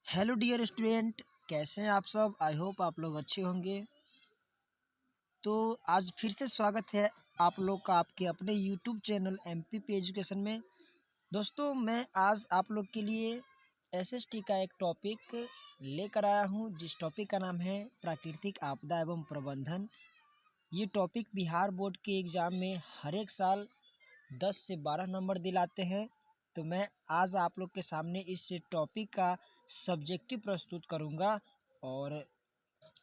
Hello dear student, कैसे हैं आप सब। आई होप आप लोग अच्छे होंगे। तो आज फिर से स्वागत है आप लोग का आपके अपने यूट्यूब चैनल एमपीपी एजुकेशन में। दोस्तों, मैं आज आप लोग के लिए एसएसटी का एक टॉपिक लेकर आया हूं, जिस टॉपिक का नाम है प्राकृतिक आपदा एवं प्रबंधन। ये टॉपिक बिहार बोर्ड के एग्ज़ाम में हर एक साल 10 से 12 नंबर दिलाते हैं। तो मैं आज आप लोग के सामने इस टॉपिक का सब्जेक्टिव प्रस्तुत करूंगा, और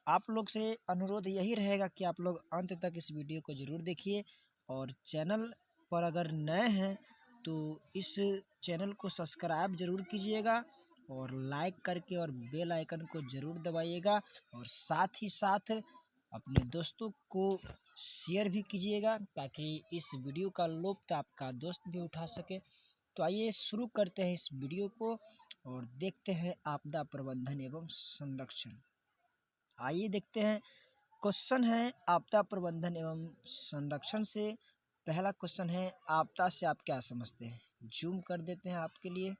आप लोग से अनुरोध यही रहेगा कि आप लोग अंत तक इस वीडियो को ज़रूर देखिए। और चैनल पर अगर नए हैं तो इस चैनल को सब्सक्राइब ज़रूर कीजिएगा, और लाइक करके और बेल आइकन को ज़रूर दबाइएगा, और साथ ही साथ अपने दोस्तों को शेयर भी कीजिएगा ताकि इस वीडियो का लुत्फ़ आपका दोस्त भी उठा सके। तो आइए शुरू करते हैं इस वीडियो को और देखते हैं आपदा प्रबंधन एवं संरक्षण। आइए देखते हैं। क्वेश्चन है आपदा प्रबंधन एवं संरक्षण से। पहला क्वेश्चन है, आपदा से आप क्या समझते हैं। जूम कर देते हैं आपके लिए,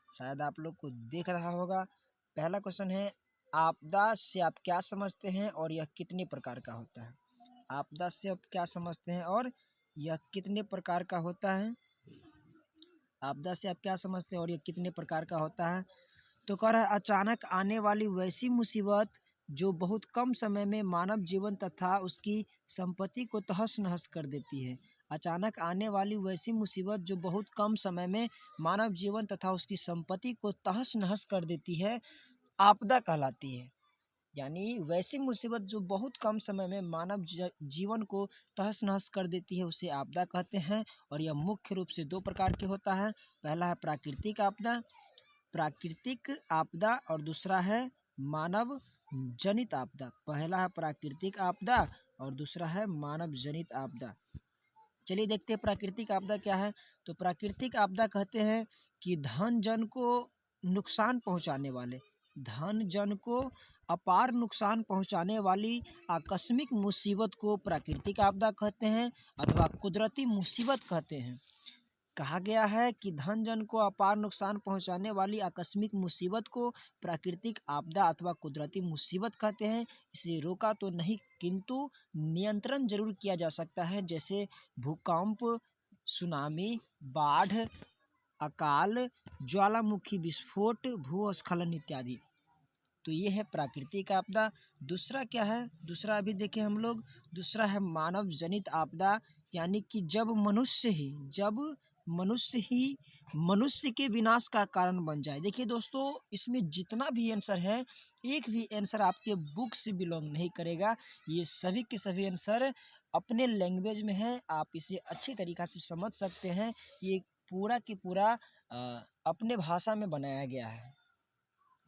शायद आप लोग को दिख रहा होगा। पहला क्वेश्चन है, आपदा से आप क्या समझते हैं और यह कितने प्रकार का होता है। आपदा से आप क्या समझते हैं और यह कितने प्रकार का होता है। आपदा से आप क्या समझते हैं और यह कितने प्रकार का होता है। तो कह रहा है, अचानक आने वाली वैसी मुसीबत जो बहुत कम समय में मानव जीवन तथा उसकी संपत्ति को तहस नहस कर देती है। अचानक आने वाली वैसी मुसीबत जो बहुत कम समय में मानव जीवन तथा उसकी संपत्ति को तहस नहस कर देती है, आपदा कहलाती है। यानी वैसी मुसीबत जो बहुत कम समय में मानव जीवन को तहस नहस कर देती है, उसे आपदा कहते हैं। और यह मुख्य रूप से दो प्रकार के होता है। पहला है प्राकृतिक आपदा और दूसरा है मानव जनित आपदा। पहला है प्राकृतिक आपदा और दूसरा है मानव जनित आपदा। चलिए देखते हैं प्राकृतिक आपदा क्या है। तो प्राकृतिक आपदा कहते हैं कि धन जन को अपार नुकसान पहुंचाने वाली आकस्मिक मुसीबत को प्राकृतिक आपदा कहते हैं अथवा कुदरती मुसीबत कहते हैं। कहा गया है कि धन जन को अपार नुकसान पहुंचाने वाली आकस्मिक मुसीबत को प्राकृतिक आपदा अथवा कुदरती मुसीबत कहते हैं। इसे रोका तो नहीं, किंतु नियंत्रण जरूर किया जा सकता है, जैसे भूकंप, सुनामी, बाढ़, अकाल, ज्वालामुखी विस्फोट, भूस्खलन इत्यादि। तो ये है प्राकृतिक आपदा। दूसरा क्या है, दूसरा अभी देखें हम लोग। दूसरा है मानव जनित आपदा, यानी कि जब मनुष्य के विनाश का कारण बन जाए। देखिए दोस्तों, इसमें जितना भी आंसर है, एक भी आंसर आपके बुक से बिलोंग नहीं करेगा। ये सभी के सभी आंसर अपने लैंग्वेज में है, आप इसे अच्छी तरीक़ा से समझ सकते हैं। ये पूरा की पूरा अपने भाषा में बनाया गया है,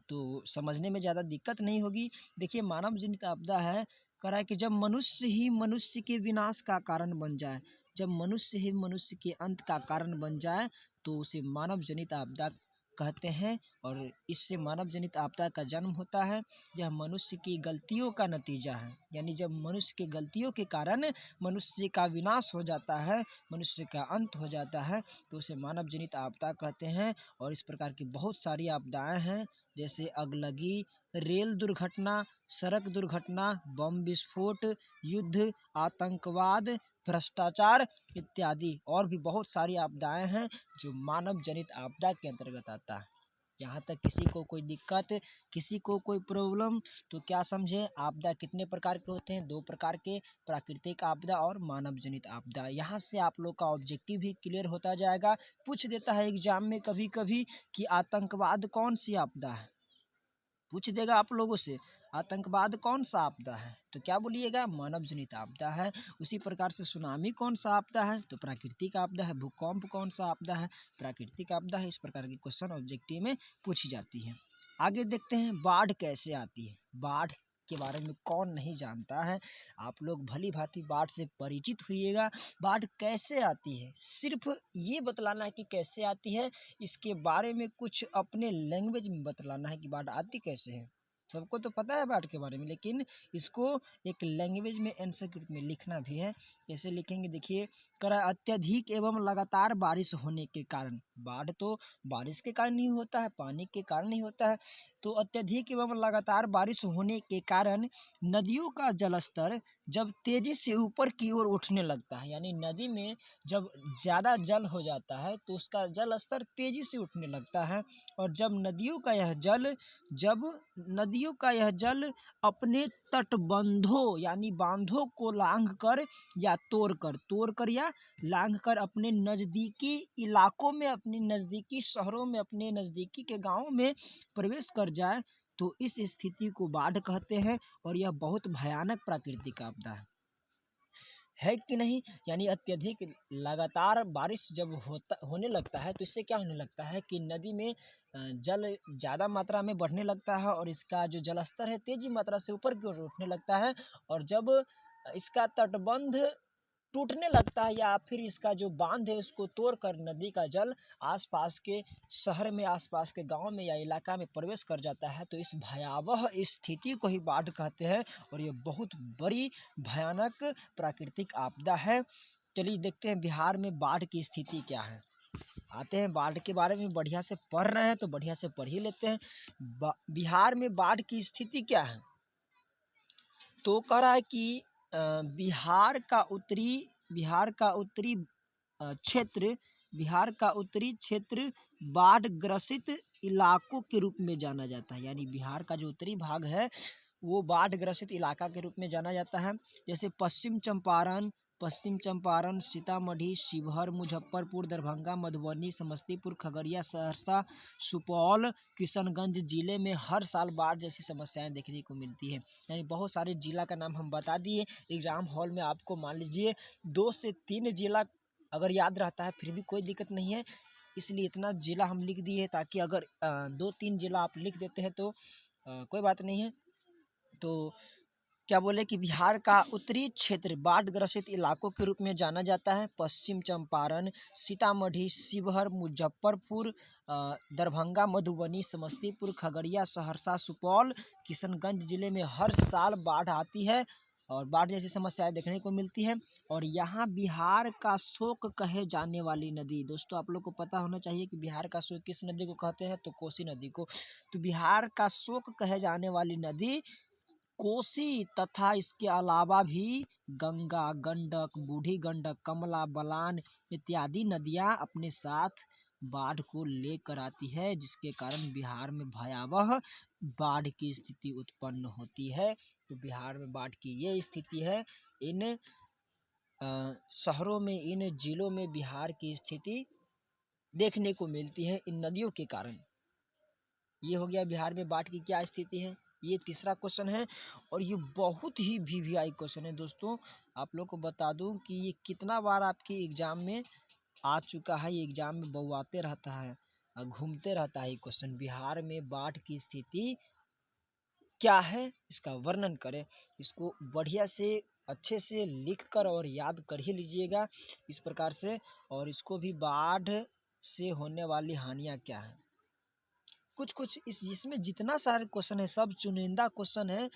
तो समझने में ज़्यादा दिक्कत नहीं होगी। देखिए, मानव जनित आपदा है, कह रहा है कि जब मनुष्य ही मनुष्य के विनाश का कारण बन जाए, जब मनुष्य ही मनुष्य के अंत का कारण बन जाए, तो उसे मानव जनित आपदा कहते हैं। और इससे मानव जनित आपदा का जन्म होता है। यह मनुष्य की गलतियों का नतीजा है, यानी जब मनुष्य की गलतियों के कारण मनुष्य का विनाश हो जाता है, मनुष्य का अंत हो जाता है, तो उसे मानव जनित आपदा कहते हैं। और इस प्रकार की बहुत सारी आपदाएं हैं, जैसे अगलगी, रेल दुर्घटना, सड़क दुर्घटना, बम विस्फोट, युद्ध, आतंकवाद, भ्रष्टाचार इत्यादि। और भी बहुत सारी आपदाएं हैं जो मानव जनित आपदा के अंतर्गत आता है। यहाँ तक किसी को कोई दिक्कत, किसी को कोई प्रॉब्लम, तो क्या समझे, आपदा कितने प्रकार के होते हैं। दो प्रकार के, प्राकृतिक आपदा और मानव जनित आपदा। यहाँ से आप लोग का ऑब्जेक्टिव भी क्लियर होता जाएगा। पूछ देता है एग्जाम में कभी कभी कि आतंकवाद कौन सी आपदा है, पूछ देगा आप लोगों से आतंकवाद कौन सा आपदा है, तो क्या बोलिएगा, मानव जनित आपदा है। उसी प्रकार से सुनामी कौन सा आपदा है, तो प्राकृतिक आपदा है। भूकंप कौन सा आपदा है, प्राकृतिक आपदा है। इस प्रकार के क्वेश्चन ऑब्जेक्टिव में पूछी जाती है। आगे देखते हैं, बाढ़ कैसे आती है। बाढ़ के बारे में कौन नहीं जानता है, आप लोग भली भांति बाढ़ से परिचित हुइएगा। बाढ़ कैसे आती है, सिर्फ ये बतलाना है कि कैसे आती है, इसके बारे में कुछ अपने लैंग्वेज में बतलाना है कि बाढ़ आती कैसे है। सबको तो पता है बाढ़ के बारे में, लेकिन इसको एक लैंग्वेज में आंसर के रूप में लिखना भी है। कैसे लिखेंगे, देखिए, करा अत्यधिक एवं लगातार बारिश होने के कारण। बाढ़ तो बारिश के कारण ही होता है, पानी के कारण ही होता है। तो अत्यधिक एवं लगातार बारिश होने के कारण नदियों का जलस्तर जब तेजी से ऊपर की ओर उठने लगता है, यानी नदी में जब ज़्यादा जल हो जाता है तो उसका जल स्तर तेजी से उठने लगता है। और जब नदियों का यह जल अपने तटबंधों यानी बांधों को लांघकर या तोड़कर या लांघकर अपने नज़दीकी इलाकों में, अपने नज़दीकी शहरों में, अपने नज़दीकी के गाँव में प्रवेश कर जाए तो इस स्थिति को बाढ़ कहते हैं। और यह बहुत भयानक प्राकृतिक आपदा है कि नहीं? यानी अत्यधिक लगातार बारिश जब होने लगता है तो इससे क्या होने लगता है कि नदी में जल ज़्यादा मात्रा में बढ़ने लगता है और इसका जो जलस्तर है तेजी मात्रा से ऊपर की ओर उठने लगता है। और जब इसका तटबंध टूटने लगता है या फिर इसका जो बांध है उसको तोड़कर नदी का जल आसपास के शहर में, आसपास के गांव में या इलाका में प्रवेश कर जाता है तो इस भयावह स्थिति को ही बाढ़ कहते हैं। और ये बहुत बड़ी भयानक प्राकृतिक आपदा है। चलिए देखते हैं बिहार में बाढ़ की स्थिति क्या है। आते हैं बाढ़ के बारे में, बढ़िया से पढ़ रहे हैं तो बढ़िया से पढ़ ही लेते हैं। बिहार में बाढ़ की स्थिति क्या है? तो कह रहा है कि बिहार का उत्तरी क्षेत्र बिहार का उत्तरी क्षेत्र बाढ़ ग्रसित इलाकों के रूप में जाना जाता है। यानी बिहार का जो उत्तरी भाग है वो बाढ़ ग्रसित इलाका के रूप में जाना जाता है। जैसे पश्चिम चंपारण, सीतामढ़ी, शिवहर, मुजफ्फरपुर, दरभंगा, मधुबनी, समस्तीपुर, खगड़िया, सहरसा, सुपौल, किशनगंज जिले में हर साल बाढ़ जैसी समस्याएं देखने को मिलती है। यानी बहुत सारे जिला का नाम हम बता दिए। एग्जाम हॉल में आपको मान लीजिए 2 से 3 जिला अगर याद रहता है फिर भी कोई दिक्कत नहीं है, इसलिए इतना जिला हम लिख दिए ताकि अगर 2-3 जिला आप लिख देते हैं तो कोई बात नहीं है। तो क्या बोले कि बिहार का उत्तरी क्षेत्र बाढ़ ग्रसित इलाकों के रूप में जाना जाता है। पश्चिम चंपारण, सीतामढ़ी, शिवहर, मुजफ्फरपुर, दरभंगा, मधुबनी, समस्तीपुर, खगड़िया, सहरसा, सुपौल, किशनगंज जिले में हर साल बाढ़ आती है और बाढ़ जैसी समस्याएं देखने को मिलती है। और यहाँ बिहार का शोक कहे जाने वाली नदी, दोस्तों आप लोग को पता होना चाहिए कि बिहार का शोक किस नदी को कहते हैं, तो कोसी नदी को। तो बिहार का शोक कहे जाने वाली नदी कोसी तथा इसके अलावा भी गंगा, गंडक, बूढ़ी गंडक, कमला, बलान इत्यादि नदियां अपने साथ बाढ़ को लेकर आती है, जिसके कारण बिहार में भयावह बाढ़ की स्थिति उत्पन्न होती है। तो बिहार में बाढ़ की ये स्थिति है। इन शहरों में, इन जिलों में बिहार की स्थिति देखने को मिलती है इन नदियों के कारण। ये हो गया बिहार में बाढ़ की क्या स्थिति है। ये तीसरा क्वेश्चन है और ये बहुत ही वीवीआई क्वेश्चन है दोस्तों। आप लोग को बता दूं कि ये कितना बार आपके एग्जाम में आ चुका है, ये एग्जाम में बहुआते रहता है, घूमते रहता है ये क्वेश्चन। बिहार में बाढ़ की स्थिति क्या है इसका वर्णन करें। इसको बढ़िया से अच्छे से लिख कर और याद कर ही लीजिएगा इस प्रकार से। और इसको भी बाढ़ से होने वाली हानियाँ क्या है, कुछ इसमें जितना सारे क्वेश्चन है सब चुनिंदा क्वेश्चन है।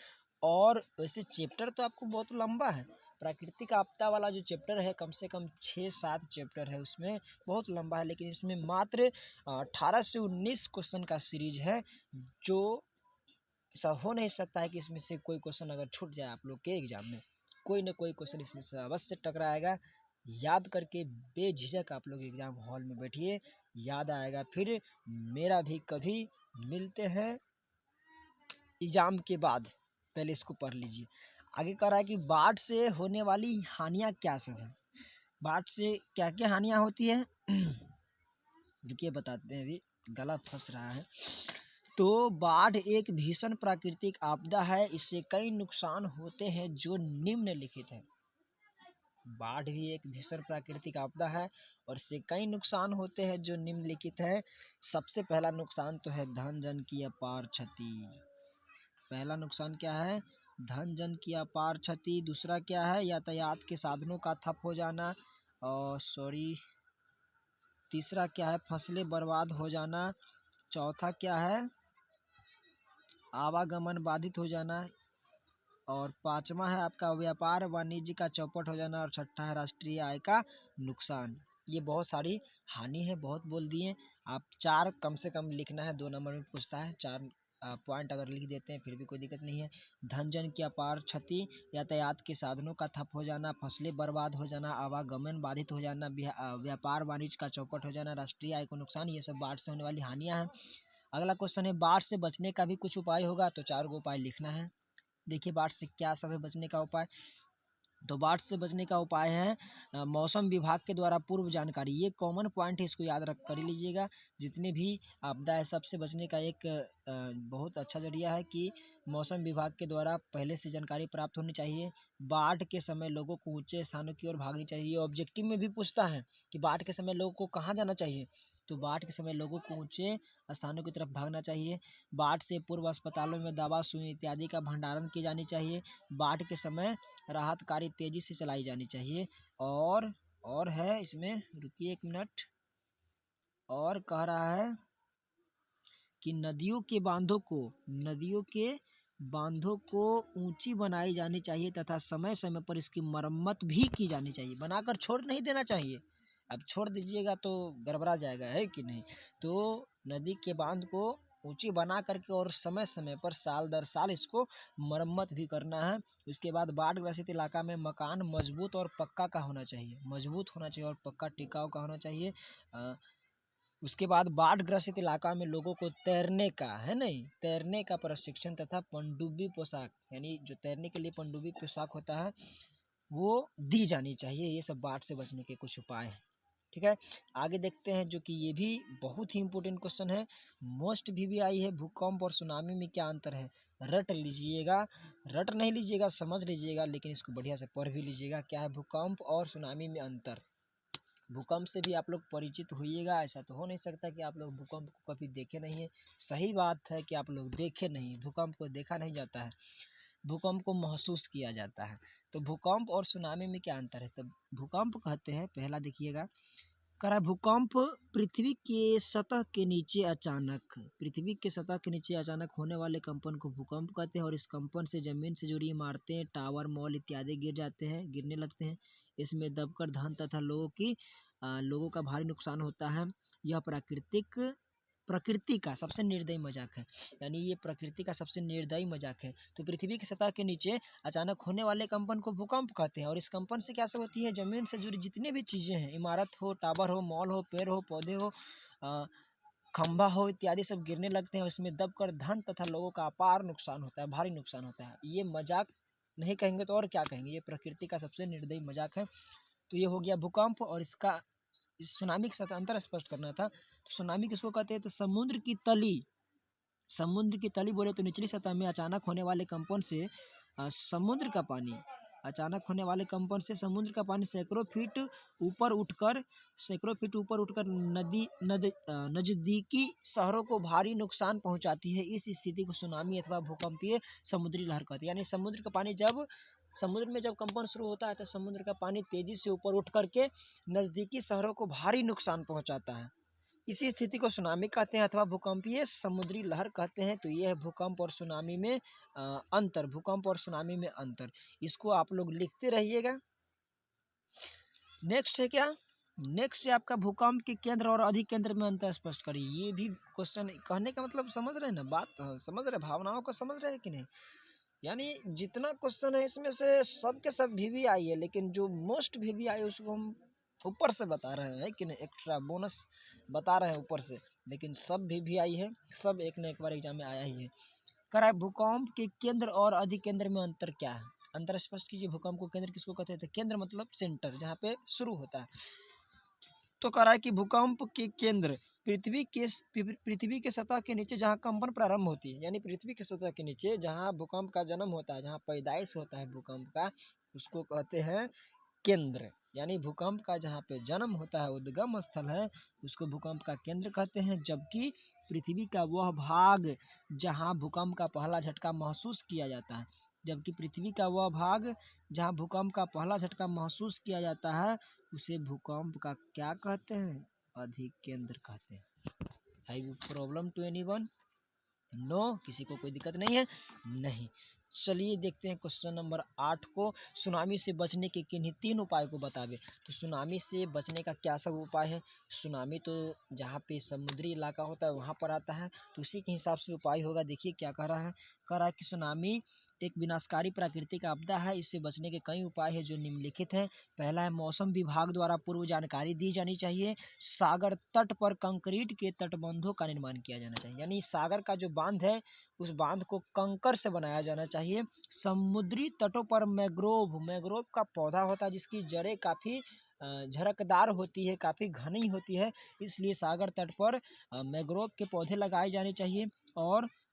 और वैसे चैप्टर तो आपको बहुत लंबा है, प्राकृतिक आपदा वाला जो चैप्टर है कम से कम 6-7 चैप्टर है, उसमें बहुत लंबा है। लेकिन इसमें मात्र 18 से 19 क्वेश्चन का सीरीज है, जो ऐसा हो नहीं सकता है कि इसमें से कोई क्वेश्चन अगर छूट जाए आप लोग के एग्जाम में। कोई ना कोई क्वेश्चन इसमें से अवश्य टकराएगा। याद करके बेझिझक आप लोग एग्जाम हॉल में बैठिए, याद आएगा फिर। मेरा भी कभी मिलते हैं एग्जाम के बाद, पहले इसको पढ़ लीजिए। आगे कह रहा है कि बाढ़ से होने वाली हानियाँ क्या सब है, बाढ़ से क्या क्या हानियाँ होती है रुकिए बताते हैं, अभी गला फंस रहा है। तो बाढ़ एक भीषण प्राकृतिक आपदा है, इससे कई नुकसान होते हैं जो निम्नलिखित हैं। बाढ़ भी एक भीषण प्राकृतिक आपदा है और इससे कई नुकसान होते हैं जो निम्नलिखित है। सबसे पहला नुकसान तो है धन जन की अपार क्षति। पहला नुकसान क्या है, धन जन की अपार क्षति। दूसरा क्या है, यातायात के साधनों का ठप हो जाना। और तीसरा क्या है, फसलें बर्बाद हो जाना। चौथा क्या है, आवागमन बाधित हो जाना। और पांचवा है आपका व्यापार वाणिज्य का चौपट हो जाना। और छठा है राष्ट्रीय आय का नुकसान। ये बहुत सारी हानि है, बहुत बोल दिए। आप 4 कम से कम लिखना है, 2 नंबर में पूछता है 4 पॉइंट अगर लिख देते हैं फिर भी कोई दिक्कत नहीं है। धन जन की अपार क्षति, यातायात के साधनों का ठप हो जाना, फसलें बर्बाद हो जाना, आवागमन बाधित हो जाना, व्यापार वाणिज्य का चौपट हो जाना, राष्ट्रीय आय को नुकसान, ये सब बाढ़ से होने वाली हानियां हैं। अगला क्वेश्चन है बाढ़ से बचने का भी कुछ उपाय होगा, तो 4 गो उपाय लिखना है। देखिए बाढ़ से क्या सब है बचने का उपाय। तो बाढ़ से बचने का उपाय है मौसम विभाग के द्वारा पूर्व जानकारी, ये कॉमन पॉइंट है, इसको याद रख कर ही लीजिएगा। जितने भी आपदा है सबसे बचने का एक बहुत अच्छा जरिया है कि मौसम विभाग के द्वारा पहले से जानकारी प्राप्त होनी चाहिए। बाढ़ के समय लोगों को ऊंचे स्थानों की ओर भागनी चाहिए। ये ऑब्जेक्टिव में भी पूछता है कि बाढ़ के समय लोगों को कहाँ जाना चाहिए, तो बाढ़ के समय लोगों को ऊंचे स्थानों की तरफ भागना चाहिए। बाढ़ से पूर्व अस्पतालों में दवा सुई इत्यादि का भंडारण की जानी चाहिए। बाढ़ के समय राहत कार्य तेजी से चलाई जानी चाहिए। और है इसमें, रुकिए 1 मिनट, और कह रहा है कि नदियों के बांधों को ऊंची बनाई जानी चाहिए तथा समय समय पर इसकी मरम्मत भी की जानी चाहिए। बनाकर छोड़ नहीं देना चाहिए, अब छोड़ दीजिएगा तो गड़बड़ा जाएगा, है कि नहीं। तो नदी के बांध को ऊंची बना करके और समय समय पर साल दर साल इसको मरम्मत भी करना है। उसके बाद बाढ़ ग्रसित इलाका में मकान मजबूत और पक्का का होना चाहिए, मजबूत होना चाहिए और पक्का टिकाऊ का होना चाहिए। उसके बाद बाढ़ ग्रसित इलाका में लोगों को तैरने का, है नहीं, तैरने का प्रशिक्षण तथा पनडुब्बी पोशाक, यानी जो तैरने के लिए पनडुब्बी पोशाक होता है वो दी जानी चाहिए। ये सब बाढ़ से बचने के कुछ उपाय हैं। ठीक है, आगे देखते हैं जो कि ये भी बहुत ही इंपॉर्टेंट क्वेश्चन है, मोस्ट VVI है, भूकंप और सुनामी में क्या अंतर है। रट लीजिएगा, रट नहीं लीजिएगा, समझ लीजिएगा, लेकिन इसको बढ़िया से पढ़ भी लीजिएगा। क्या है भूकंप और सुनामी में अंतर। भूकंप से भी आप लोग परिचित होइएगा, ऐसा तो हो नहीं सकता कि आप लोग भूकंप को कभी देखे नहीं है। सही बात है कि आप लोग देखे नहीं, भूकंप को देखा नहीं जाता है, भूकंप को महसूस किया जाता है। तो भूकंप और सुनामी में क्या अंतर है। तो भूकंप कहते हैं, पहला देखिएगा, करा भूकंप पृथ्वी के सतह के नीचे अचानक, पृथ्वी के सतह के नीचे अचानक होने वाले कंपन को भूकंप कहते हैं। और इस कंपन से जमीन से जुड़ी इमारतें, टावर, मॉल इत्यादि गिरने लगते हैं। इसमें दबकर धन तथा लोगों का भारी नुकसान होता है। यह प्रकृति का सबसे निर्दयी मजाक है, यानी ये प्रकृति का सबसे निर्दयी मजाक है। तो पृथ्वी की सतह के नीचे अचानक होने वाले कंपन को भूकंप कहते हैं। और इस कंपन से क्या सब होती है, जमीन से जुड़ी जितनी भी चीजें हैं, इमारत हो, टावर हो, मॉल हो, पेड़ हो, पौधे हो, खंभा हो इत्यादि सब गिरने लगते हैं। उसमें दबकर धन तथा लोगों का अपार नुकसान होता है, भारी नुकसान होता है। ये मजाक नहीं कहेंगे तो और क्या कहेंगे, ये प्रकृति का सबसे निर्दयी मजाक है। तो ये हो गया भूकंप। और इसका इस सुनामी के साथ अंतर स्पष्ट करना था। तो सुनामी किसको कहते हैं, तो समुद्र की तली बोले तो निचली सतह में अचानक होने वाले कंपन से समुद्र का पानी, अचानक होने वाले कंपन से समुद्र का पानी सैकड़ों फीट ऊपर उठकर नजदीकी शहरों को भारी नुकसान पहुंचाती है। इस स्थिति को सुनामी अथवा भूकंपीय समुद्री लहर कहते हैं। यानी समुद्र का पानी समुद्र में जब कंपन शुरू होता है तो समुद्र का पानी तेजी से ऊपर उठ करके नजदीकी शहरों को भारी नुकसान पहुंचाता है। इसी स्थिति को सुनामी कहते हैं अथवा भूकंपीय समुद्री लहर कहते हैं। तो यह है भूकंप और सुनामी में अंतर, भूकंप और सुनामी में अंतर, इसको आप लोग लिखते रहिएगा। नेक्स्ट है क्या, नेक्स्ट है आपका भूकंप के केंद्र और अधिकेंद्र में अंतर स्पष्ट करिए। ये भी क्वेश्चन कहने का मतलब समझ रहे हैं ना, बात समझ रहे, भावनाओं को समझ रहे हैं कि नहीं। यानी जितना क्वेश्चन है इसमें से सब के सब VVI है, लेकिन जो मोस्ट VVI है उसको हम ऊपर से बता रहे हैं कि नहीं, एक्स्ट्रा बोनस बता रहे हैं ऊपर से, लेकिन सब VVI है, सब एक न एक बार एग्जाम में आया ही है। कह भूकंप के केंद्र और अधिकेंद्र में अंतर क्या है, अंतर स्पष्ट कीजिए। भूकंप को केंद्र किसको कहते हैं, तो केंद्र मतलब सेंटर, जहाँ पे शुरू होता है। तो कह रहा है कि भूकंप के केंद्र पृथ्वी के सतह के नीचे जहाँ कंपन प्रारंभ होती है, यानी पृथ्वी के सतह के नीचे जहाँ भूकंप का जन्म होता है, जहाँ पैदाइश होता है भूकंप का, उसको कहते हैं केंद्र। यानी भूकंप का जहाँ पे जन्म होता है, उद्गम स्थल है, उसको भूकंप का केंद्र कहते हैं। जबकि पृथ्वी का वह भाग जहाँ भूकंप का पहला झटका महसूस किया जाता है, जबकि पृथ्वी का वह भाग जहाँ भूकंप का पहला झटका महसूस किया जाता है, उसे भूकंप का क्या कहते हैं, अधिकेंद्र कहते हैं। है प्रॉब्लम टू एनीवन, नो, किसी को कोई दिक्कत नहीं है, नहीं। चलिए देखते हैं क्वेश्चन नंबर 8 को, सुनामी से बचने के किन्हीं 3 उपाय को बतावे। तो सुनामी से बचने का क्या सब उपाय है? सुनामी तो जहाँ पे समुद्री इलाका होता है वहाँ पर आता है, तो उसी के हिसाब से उपाय होगा। देखिए क्या कह रहा है, कह रहा है कि सुनामी एक विनाशकारी प्राकृतिक आपदा है, इससे बचने के कई उपाय हैं जो निम्नलिखित हैं। पहला है, मौसम विभाग द्वारा पूर्व जानकारी दी जानी चाहिए। सागर तट पर कंक्रीट के तटबंधों का निर्माण किया जाना चाहिए, यानी सागर का जो बांध है उस बांध को कंकर से बनाया जाना चाहिए। समुद्री तटों पर मैंग्रोव मैंग्रोव का पौधा होता है जिसकी जड़ें काफ़ी झरकदार होती है, काफ़ी घनी होती है, इसलिए सागर तट पर मैंग्रोव के पौधे लगाए जाने चाहिए।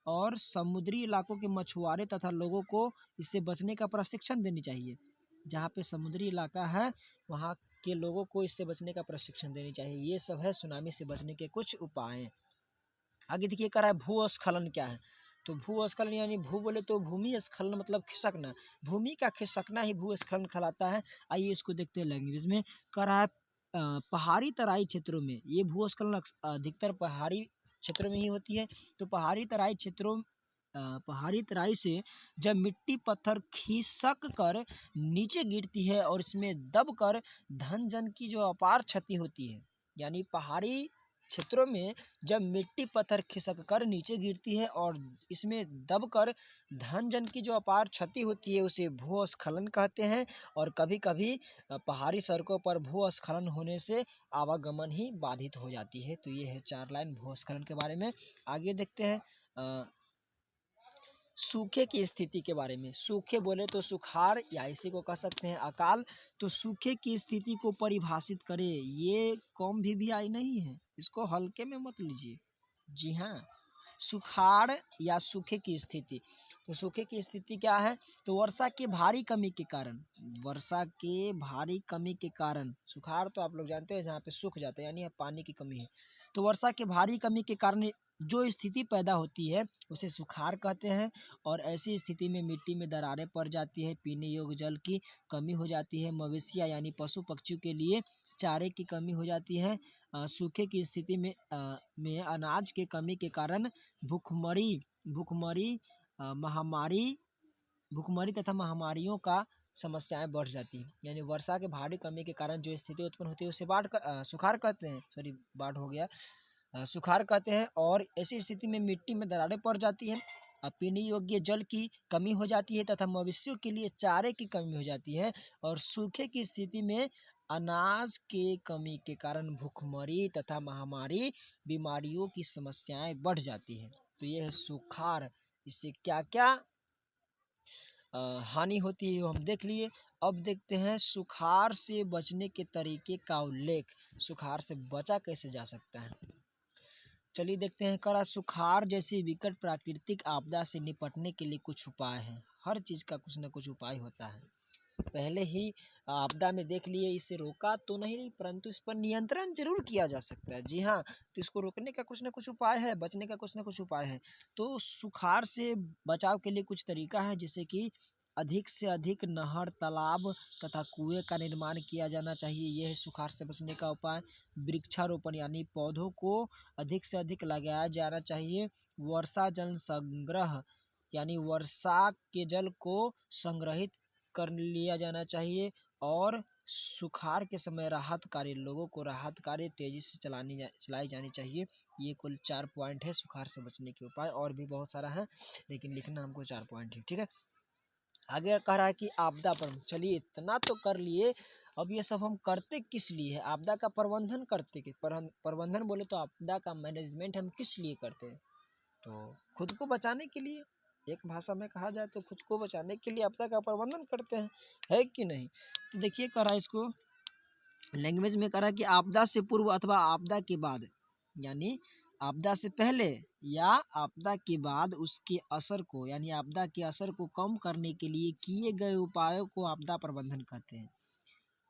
और समुद्री इलाकों के मछुआरे तथा लोगों को इससे बचने का प्रशिक्षण देनी चाहिए। जहाँ पे समुद्री इलाका है वहाँ के लोगों को इससे बचने का प्रशिक्षण देनी चाहिए। ये सब है सुनामी से बचने के कुछ उपाय। आगे देखिए कह रहा है भूस्खलन क्या है। तो भूस्खलन यानी भू बोले तो भूमि स्खलन मतलब खिसकना, भूमि का खिसकना ही भूस्खलन कहलाता है। आइए इसको देखते हैं लैंग्वेज में। कह रहा है पहाड़ी तराई क्षेत्रों में ये भूस्खलन अधिकतर पहाड़ी क्षेत्रों में ही होती है। तो पहाड़ी तराई से जब मिट्टी पत्थर खिसक कर नीचे गिरती है और इसमें दब कर धन जन की जो अपार क्षति होती है, यानी पहाड़ी क्षेत्रों में जब मिट्टी पत्थर खिसक कर नीचे गिरती है और इसमें दबकर धन जन की जो अपार क्षति होती है उसे भूस्खलन कहते हैं। और कभी कभी पहाड़ी सड़कों पर भूस्खलन होने से आवागमन ही बाधित हो जाती है। तो ये है 4 लाइन भूस्खलन के बारे में। आगे देखते हैं सूखे की स्थिति के बारे में। सूखे बोले तो सुखाड़ या इसी को कह सकते हैं अकाल। तो सूखे की स्थिति को परिभाषित करे, ये कौम भी आई नहीं है, इसको हल्के में मत लीजिए। जी हाँ, सुखाड़ या सूखे की स्थिति। तो सूखे की स्थिति क्या है? तो वर्षा के भारी कमी के कारण, वर्षा के भारी कमी के कारण, सुखाड़ तो आप लोग जानते हैं जहाँ पे सूख जाते हैं यानी पानी की कमी है। तो वर्षा के भारी कमी के कारण जो स्थिति पैदा होती है उसे सुखाड़ कहते हैं। और ऐसी स्थिति में मिट्टी में दरारें पड़ जाती है, पीने योग्य जल की कमी हो जाती है, मवेशियाँ यानी पशु पक्षियों के लिए चारे की कमी हो जाती है। सूखे की स्थिति में अनाज के कमी के कारण भूखमरी भूखमरी महामारी भूखमरी तथा महामारियों का समस्याएं बढ़ जाती हैं। यानी वर्षा के भारी कमी के कारण जो स्थिति उत्पन्न होती है उसे सुखाड़ कहते हैं, सॉरी बाढ़ हो गया, सुखाड़ कहते हैं। और ऐसी स्थिति में मिट्टी में दरारें पड़ जाती हैं, पीने योग्य जल की कमी हो जाती है तथा मवेशियों के लिए चारे की कमी हो जाती है। और सूखे की स्थिति में अनाज के कमी के कारण भूखमरी तथा महामारी बीमारियों की समस्याएं बढ़ जाती हैं। तो ये है सुखाड़। इससे क्या क्या हानि होती है वो हम देख लिए। अब देखते हैं सुखाड़ से बचने के तरीके का उल्लेख, सुखाड़ से बचा कैसे जा सकता है। चलिए देखते हैं। करा सुखाड़ जैसी विकट प्राकृतिक आपदा से निपटने के लिए कुछ उपाय हैं। हर चीज़ का कुछ न कुछ उपाय होता है। पहले ही आपदा में देख लिए, इसे रोका तो नहीं परंतु इस पर नियंत्रण जरूर किया जा सकता है। जी हाँ, तो इसको रोकने का कुछ न कुछ उपाय है, बचने का कुछ न कुछ उपाय है। तो सुखाड़ से बचाव के लिए कुछ तरीका है, जैसे कि अधिक से अधिक नहर, तालाब तथा कुएं का निर्माण किया जाना चाहिए। यह है सुखाड़ से बचने का उपाय। वृक्षारोपण यानी पौधों को अधिक से अधिक लगाया जाना चाहिए। वर्षा जल संग्रह यानी वर्षा के जल को संग्रहित कर लिया जाना चाहिए। और सुखाड़ के समय राहत कार्य, लोगों को राहत कार्य तेजी से चलाई जानी चाहिए। ये कुल 4 पॉइंट है सुखाड़ से बचने के उपाय, और भी बहुत सारा है लेकिन लिखना हमको 4 पॉइंट है। ठीक है, आगे कह रहा है कि आपदा पर, चलिए इतना तो कर लिए, अब ये सब हम करते किस लिए है? आपदा का प्रबंधन करते कि प्रबंधन बोले तो आपदा का मैनेजमेंट हम किस लिए करते हैं? तो खुद को बचाने के लिए, एक भाषा में कहा जाए तो खुद को बचाने के लिए आपदा का प्रबंधन करते हैं, है कि नहीं? तो देखिए करा इसको लैंग्वेज में करा कि आपदा से पूर्व अथवा आपदा के बाद, यानी आपदा से पहले या आपदा के बाद उसके असर को, यानी आपदा के असर को कम करने के लिए किए गए उपायों को आपदा प्रबंधन कहते हैं।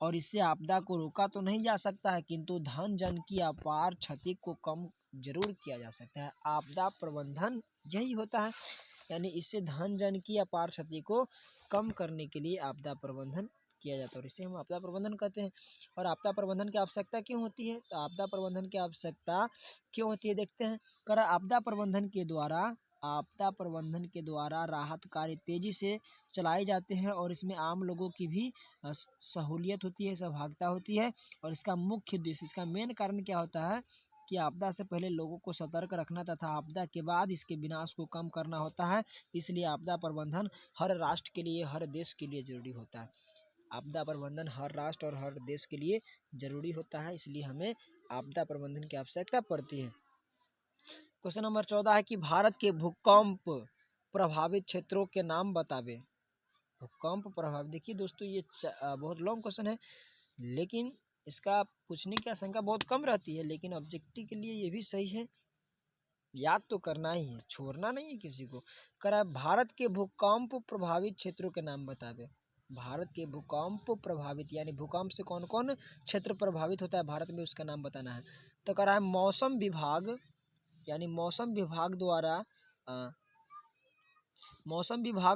और इससे आपदा को रोका तो नहीं जा सकता है किंतु धन जन की अपार क्षति को कम जरूर किया जा सकता है। आपदा प्रबंधन यही होता है, यानी इससे धन जन की अपार क्षति को कम करने के लिए आपदा प्रबंधन किया जाता है और इसे हम आपदा प्रबंधन कहते हैं। और आपदा प्रबंधन की आवश्यकता क्यों होती है? तो आपदा प्रबंधन की आवश्यकता क्यों होती है देखते हैं। कर आपदा प्रबंधन के द्वारा आपदा प्रबंधन के द्वारा राहत कार्य तेजी से चलाए जाते हैं और इसमें आम लोगों की भी सहूलियत होती है, सहभागिता होती है। और इसका मुख्य उद्देश्य, इसका मेन कारण क्या होता है कि आपदा से पहले लोगों को सतर्क रखना तथा आपदा के बाद इसके विनाश को कम करना होता है। इसलिए आपदा प्रबंधन हर राष्ट्र के लिए, हर देश के लिए जरूरी होता है। आपदा प्रबंधन हर राष्ट्र और हर देश के लिए जरूरी होता है, इसलिए हमें आपदा प्रबंधन की आवश्यकता पड़ती है। क्वेश्चन नंबर 14 है कि भारत के भूकंप प्रभावित क्षेत्रों के नाम बतावे। भूकंप प्रभावित, देखिए दोस्तों ये बहुत लॉन्ग क्वेश्चन है, लेकिन इसका पूछने की आशंका बहुत कम रहती है, लेकिन ऑब्जेक्टिव के लिए ये भी सही है, याद तो करना ही है, छोड़ना नहीं है किसी को। करा भारत के भूकंप प्रभावित क्षेत्रों के नाम बतावे। भारत के भूकंप प्रभावित यानी भूकंप से कौन कौन क्षेत्र प्रभावित होता है भारत में, उसका नाम बताना है। तो करा है मौसम विभाग, यानी मौसम विभाग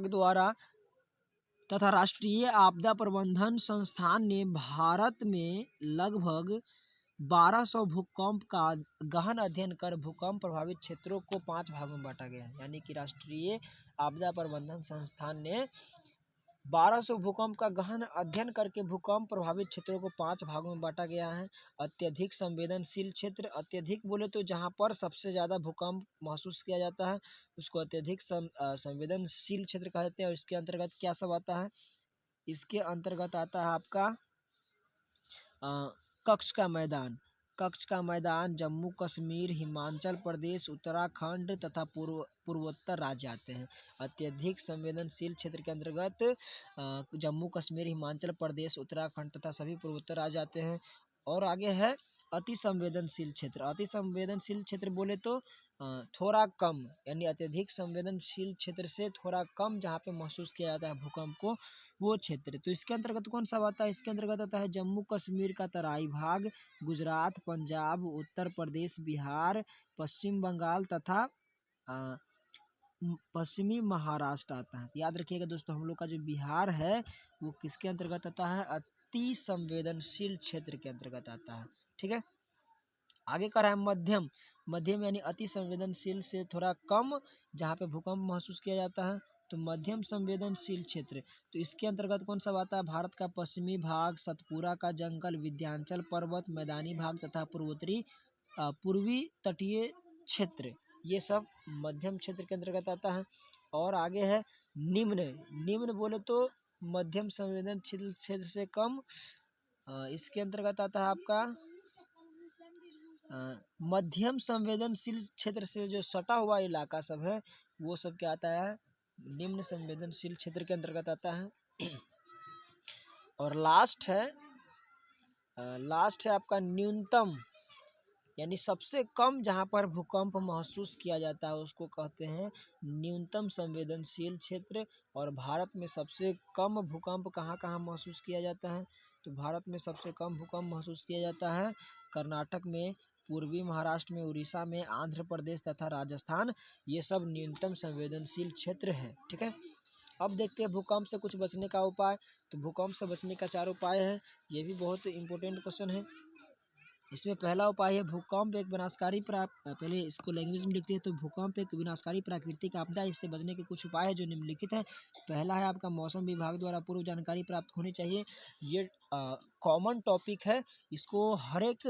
द्वारा तथा राष्ट्रीय आपदा प्रबंधन संस्थान ने भारत में लगभग 1200 भूकंप का गहन अध्ययन कर भूकंप प्रभावित क्षेत्रों को 5 भागों में बांटा गया है। यानी कि राष्ट्रीय आपदा प्रबंधन संस्थान ने 1200 भूकंप का गहन अध्ययन करके भूकंप प्रभावित क्षेत्रों को 5 भागों में बांटा गया है। अत्यधिक संवेदनशील क्षेत्र, अत्यधिक बोले तो जहां पर सबसे ज्यादा भूकंप महसूस किया जाता है उसको अत्यधिक संवेदनशील क्षेत्र कहते हैं। और इसके अंतर्गत क्या सब आता है, इसके अंतर्गत आता है आपका कच्छ का मैदान, कच्छ का मैदान, जम्मू कश्मीर, हिमाचल प्रदेश, उत्तराखंड तथा पूर्वोत्तर राज्य आते हैं। अत्यधिक संवेदनशील क्षेत्र के अंतर्गत जम्मू कश्मीर, हिमाचल प्रदेश, उत्तराखंड तथा सभी पूर्वोत्तर राज्य आते हैं। और आगे है अति संवेदनशील क्षेत्र। अति संवेदनशील क्षेत्र बोले तो थोड़ा कम, यानी अत्यधिक संवेदनशील क्षेत्र से थोड़ा कम जहाँ पे महसूस किया जाता है भूकंप को, वो क्षेत्र। तो इसके अंतर्गत कौन सा आता है, इसके अंतर्गत आता है जम्मू कश्मीर का तराई भाग, गुजरात, पंजाब, उत्तर प्रदेश, बिहार, पश्चिम बंगाल तथा पश्चिमी महाराष्ट्र आता है। याद रखिएगा दोस्तों, हम लोग का जो बिहार है वो किसके अंतर्गत आता है, अति संवेदनशील क्षेत्र के अंतर्गत आता है। ठीक है, आगे कर रहा है मध्यम, मध्यम यानी अति संवेदनशील से थोड़ा कम जहाँ पे भूकंप महसूस किया जाता है, तो मध्यम संवेदनशील क्षेत्र। तो इसके अंतर्गत कौन सा आता है, भारत का पश्चिमी भाग, सतपुरा का जंगल, विंध्याचल पर्वत, मैदानी भाग तथा पूर्वी तटीय क्षेत्र, ये सब मध्यम क्षेत्र के अंतर्गत आता है। और आगे है निम्न, निम्न बोले तो मध्यम संवेदनशील क्षेत्र से कम, इसके अंतर्गत आता है आपका मध्यम संवेदनशील क्षेत्र से जो सटा हुआ इलाका सब है वो सब क्या आता है, निम्न संवेदनशील क्षेत्र के अंतर्गत आता है। और लास्ट है आपका न्यूनतम, यानी सबसे कम जहाँ पर भूकंप महसूस किया जाता है उसको कहते हैं न्यूनतम संवेदनशील क्षेत्र। और भारत में सबसे कम भूकंप कहाँ कहाँ महसूस किया जाता है, तो भारत में सबसे कम भूकंप महसूस किया जाता है कर्नाटक में, पूर्वी महाराष्ट्र में, उड़ीसा में, आंध्र प्रदेश तथा राजस्थान, ये सब न्यूनतम संवेदनशील क्षेत्र है। ठीक है, अब देखते हैं भूकंप से कुछ बचने का उपाय। तो भूकंप से बचने का 4 उपाय है, ये भी बहुत इंपॉर्टेंट क्वेश्चन है। इसमें पहला उपाय है भूकंप एक विनाशकारी पहले इसको लैंग्वेज में लिखते हैं, तो भूकंप एक विनाशकारी प्राकृतिक आपदा, इससे बचने के कुछ उपाय है जो निम्नलिखित है। पहला है आपका मौसम विभाग द्वारा पूर्व जानकारी प्राप्त होनी चाहिए। ये कॉमन टॉपिक है, इसको हर एक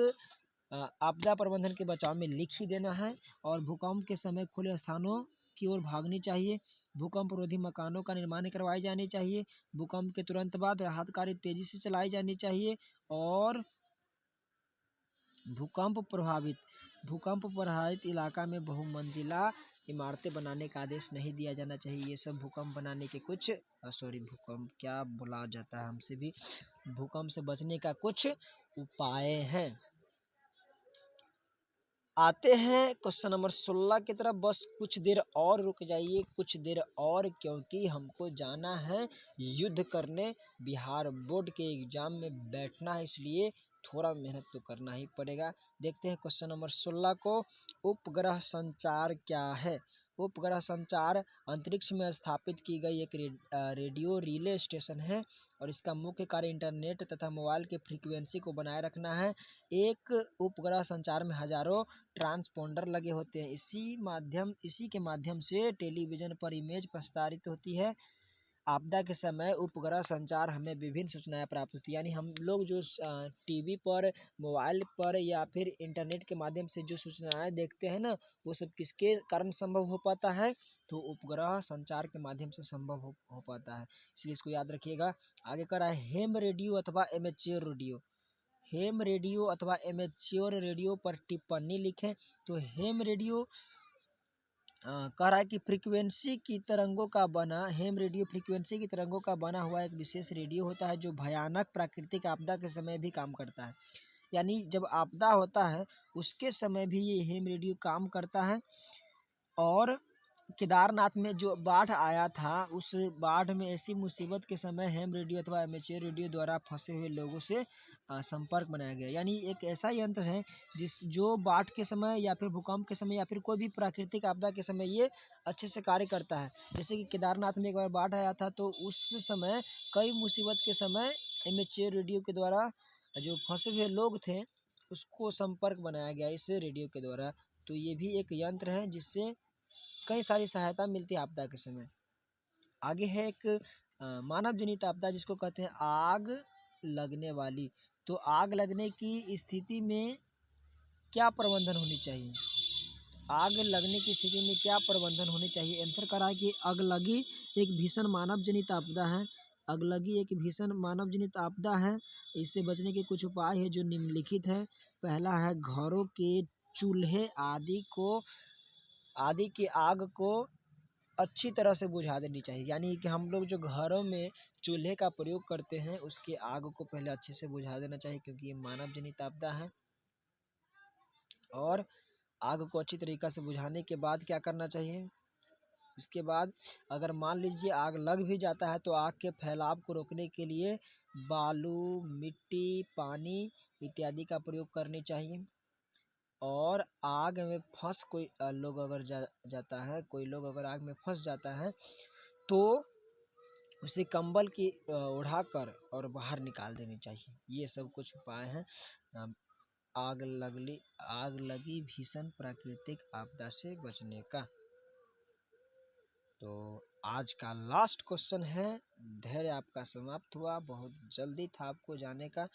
आपदा प्रबंधन के बचाव में लिख ही देना है। और भूकंप के समय खुले स्थानों की ओर भागनी चाहिए, भूकंप रोधी मकानों का निर्माण करवाई जानी चाहिए, भूकंप के तुरंत बाद राहत कार्य तेजी से चलाई जानी चाहिए। और भूकंप प्रभावित इलाका में बहुमंजिला इमारतें बनाने का आदेश नहीं दिया जाना चाहिए। ये सब भूकंप बनाने के कुछ भूकंप क्या बोला जाता है हमसे भी, भूकंप से बचने का कुछ उपाय हैं। आते हैं क्वेश्चन नंबर 16 की तरफ। बस कुछ देर और रुक जाइए, कुछ देर और, क्योंकि हमको जाना है युद्ध करने, बिहार बोर्ड के एग्जाम में बैठना है, इसलिए थोड़ा मेहनत तो करना ही पड़ेगा। देखते हैं क्वेश्चन नंबर 16 को, उपग्रह संचार क्या है। उपग्रह संचार अंतरिक्ष में स्थापित की गई एक रेडियो रिले स्टेशन है और इसका मुख्य कार्य इंटरनेट तथा मोबाइल के फ्रीक्वेंसी को बनाए रखना है। एक उपग्रह संचार में हजारों ट्रांसपोंडर लगे होते हैं। इसी के माध्यम से टेलीविजन पर इमेज प्रसारित होती है। आपदा के समय उपग्रह संचार हमें विभिन्न सूचनाएं प्राप्त होती है, यानी हम लोग जो टीवी पर, मोबाइल पर या फिर इंटरनेट के माध्यम से जो सूचनाएं देखते हैं ना, वो सब किसके कारण संभव हो पाता है? तो उपग्रह संचार के माध्यम से संभव हो पाता है, इसलिए इसको याद रखिएगा। आगे कर रहा है हेम रेडियो अथवा एमेच्योर रेडियो। हेम रेडियो अथवा एमेच्योर रेडियो पर टिप्पणी लिखें। तो हेम रेडियो कह रहा है कि फ्रीक्वेंसी की तरंगों का बना हेम रेडियो फ्रीक्वेंसी की तरंगों का बना हुआ एक विशेष रेडियो होता है जो भयानक प्राकृतिक आपदा के समय भी काम करता है। यानी जब आपदा होता है उसके समय भी ये हेम रेडियो काम करता है। और केदारनाथ में जो बाढ़ आया था, उस बाढ़ में ऐसी मुसीबत के समय हेम रेडियो अथवा एमेच्योर रेडियो द्वारा फंसे हुए लोगों से संपर्क बनाया गया। यानी एक ऐसा यंत्र है जो बाढ़ के समय या फिर भूकंप के समय या फिर कोई भी प्राकृतिक आपदा के समय ये अच्छे से कार्य करता है। जैसे कि केदारनाथ में एक बार बाढ़ आया था, तो उस समय कई मुसीबत के समय एमेच्योर रेडियो के द्वारा जो फंसे हुए लोग थे उसको संपर्क बनाया गया इस रेडियो के द्वारा। तो ये भी एक यंत्र है जिससे कई सारी सहायता मिलती है आपदा के समय। आगे है एक मानव जनित आपदा जिसको कहते हैं आग लगने वाली। तो आग लगने की स्थिति में क्या प्रबंधन होनी चाहिए? आग लगने की स्थिति में क्या प्रबंधन होनी चाहिए? आंसर करा है कि अगलगी एक भीषण मानव जनित आपदा है। अगलगी एक भीषण मानव जनित आपदा है। इससे बचने के कुछ उपाय है जो निम्नलिखित है। पहला है घरों के चूल्हे आदि की आग को अच्छी तरह से बुझा देनी चाहिए। यानी कि हम लोग जो घरों में चूल्हे का प्रयोग करते हैं उसके आग को पहले अच्छे से बुझा देना चाहिए, क्योंकि ये मानव जनित आपदा है। और आग को अच्छी तरीक़ा से बुझाने के बाद क्या करना चाहिए? उसके बाद अगर मान लीजिए आग लग भी जाता है तो आग के फैलाव को रोकने के लिए बालू, मिट्टी, पानी इत्यादि का प्रयोग करनी चाहिए। और आग में फंस कोई लोग अगर जाता है, कोई लोग अगर आग में फंस जाता है तो उसे कंबल की उड़ाकर और बाहर निकाल देनी चाहिए। ये सब कुछ उपाय हैं आग लगी भीषण प्राकृतिक आपदा से बचने का। तो आज का लास्ट क्वेश्चन है, धैर्य आपका समाप्त हुआ, बहुत जल्दी था आपको जाने का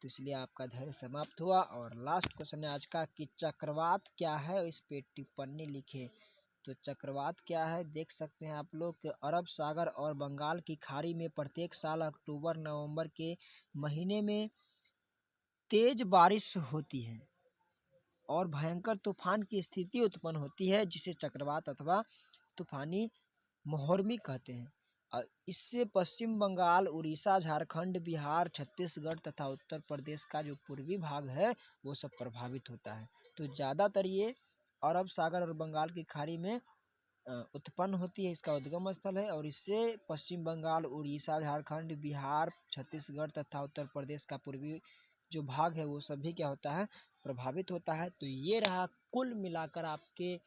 तो इसलिए आपका धैर्य समाप्त हुआ। और लास्ट क्वेश्चन है आज का कि चक्रवात क्या है, इस पे टिप्पणी लिखे। तो चक्रवात क्या है देख सकते हैं आप लोग कि अरब सागर और बंगाल की खाड़ी में प्रत्येक साल अक्टूबर नवंबर के महीने में तेज बारिश होती है और भयंकर तूफान की स्थिति उत्पन्न होती है, जिसे चक्रवात अथवा तूफानी मोहर्मी कहते हैं। इससे पश्चिम बंगाल, उड़ीसा, झारखंड, बिहार, छत्तीसगढ़ तथा उत्तर प्रदेश का जो पूर्वी भाग है वो सब प्रभावित होता है। तो ज़्यादातर ये अरब सागर और बंगाल की खाड़ी में उत्पन्न होती है, इसका उद्गम स्थल है। और इससे पश्चिम बंगाल, उड़ीसा, झारखंड, बिहार, छत्तीसगढ़ तथा उत्तर प्रदेश का पूर्वी जो भाग है वो सभी क्या होता है, प्रभावित होता है। तो ये रहा कुल मिलाकर आपके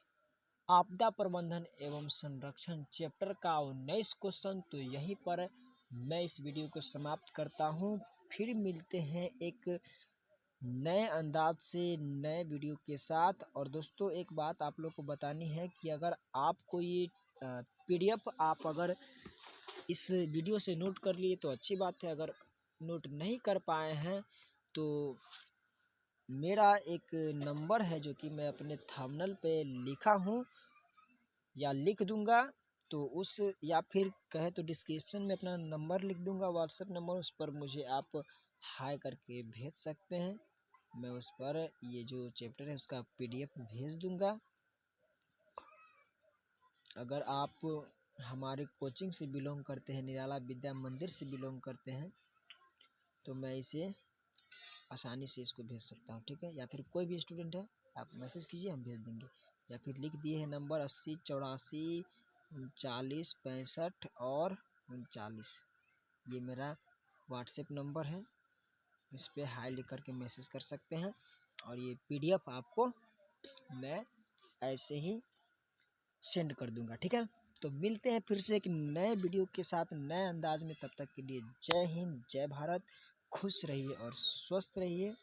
आपदा प्रबंधन एवं संरक्षण चैप्टर का 19 क्वेश्चन। तो यहीं पर मैं इस वीडियो को समाप्त करता हूँ। फिर मिलते हैं एक नए अंदाज से नए वीडियो के साथ। और दोस्तों एक बात आप लोग को बतानी है कि अगर आपको ये PDF आप अगर इस वीडियो से नोट कर लिए तो अच्छी बात है, अगर नोट नहीं कर पाए हैं तो मेरा एक नंबर है जो कि मैं अपने थंबनेल पे लिखा हूँ या लिख दूंगा, तो उस या फिर कहे तो डिस्क्रिप्शन में अपना नंबर लिख दूंगा, व्हाट्सएप नंबर, उस पर मुझे आप हाई करके भेज सकते हैं। मैं उस पर ये जो चैप्टर है उसका PDF भेज दूंगा। अगर आप हमारे कोचिंग से बिलोंग करते हैं, निराला विद्या मंदिर से बिलोंग करते हैं, तो मैं इसे आसानी से इसको भेज सकता हूँ, ठीक है। या फिर कोई भी स्टूडेंट है आप मैसेज कीजिए, हम भेज देंगे। या फिर लिख दिए हैं नंबर 80843965 और 39, ये मेरा व्हाट्सएप नंबर है, इस पर हाई लिख करके मैसेज कर सकते हैं। और ये PDF आपको मैं ऐसे ही सेंड कर दूंगा। ठीक है, तो मिलते हैं फिर से एक नए वीडियो के साथ नए अंदाज में। तब तक के लिए जय हिंद, जय भारत, खुश रहिए और स्वस्थ रहिए।